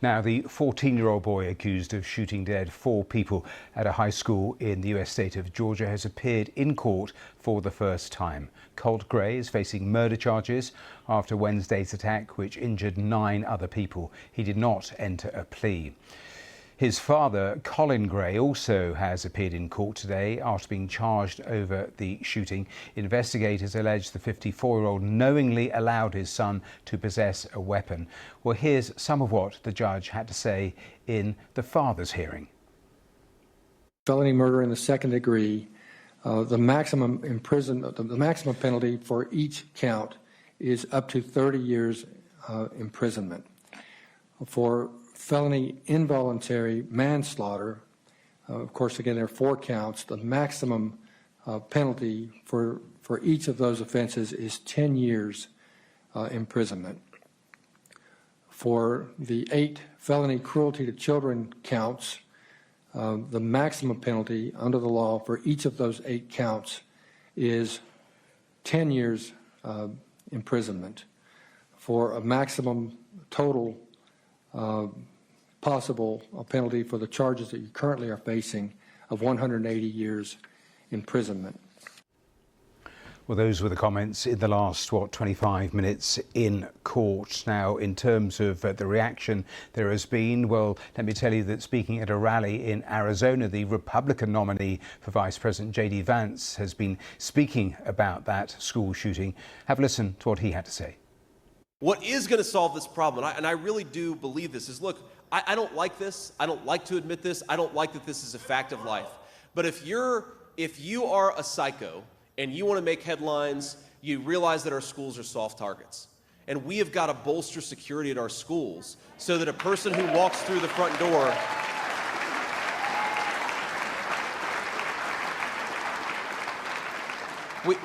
Now, the 14-year-old boy accused of shooting dead 4 people at a high school in the US state of Georgia has appeared in court for the first time. Colt Gray is facing murder charges after Wednesday's attack, which injured 9 other people. He did not enter a plea. His father, Colt Gray, also has appeared in court today after being charged over the shooting. Investigators allege the 54-year-old knowingly allowed his son to possess a weapon. Well, here's some of what the judge had to say in the father's hearing. Felony murder in the second degree, the maximum penalty for each count is up to 30 years imprisonment. For felony involuntary manslaughter, of course, again, there are 4 counts. The maximum penalty for each of those offenses is 10 years imprisonment. For the 8 felony cruelty to children counts, the maximum penalty under the law for each of those 8 counts is 10 years imprisonment, for a maximum total possible penalty for the charges that you currently are facing of 180 years imprisonment. Well, those were the comments in the last, 25 minutes in court. Now, in terms of the reaction there has been, well, let me tell you that speaking at a rally in Arizona, the Republican nominee for Vice President J.D. Vance has been speaking about that school shooting. Have a listen to what he had to say. What is going to solve this problem, and I really do believe this, is look, I don't like this. I don't like to admit this. I don't like that this is a fact of life. But if you are a psycho and you want to make headlines, you realize that our schools are soft targets. And we have got to bolster security at our schools so that a person who walks through the front door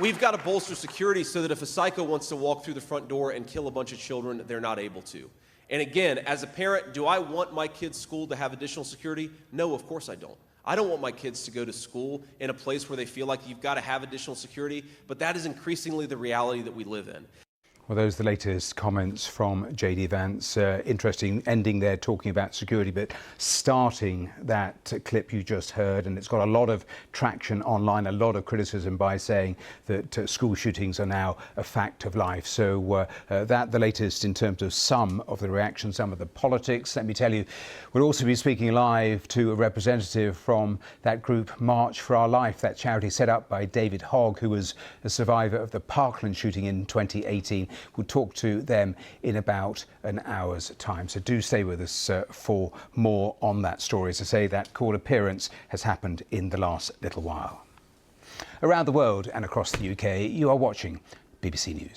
We've got to bolster security so that if a psycho wants to walk through the front door and kill a bunch of children, they're not able to. And again, as a parent, do I want my kids' school to have additional security? No, of course I don't. I don't want my kids to go to school in a place where they feel like you've got to have additional security, but that is increasingly the reality that we live in. Well, those are the latest comments from J.D. Vance. Interesting ending there talking about security, but starting that clip you just heard, and it's got a lot of traction online, a lot of criticism by saying that school shootings are now a fact of life. So the latest in terms of some of the reactions, some of the politics. Let me tell you, we'll also be speaking live to a representative from that group March for Our Life, that charity set up by David Hogg, who was a survivor of the Parkland shooting in 2018. We'll talk to them in about an hour's time. So do stay with us for more on that story. As I say, that court appearance has happened in the last little while. Around the world and across the UK, you are watching BBC News.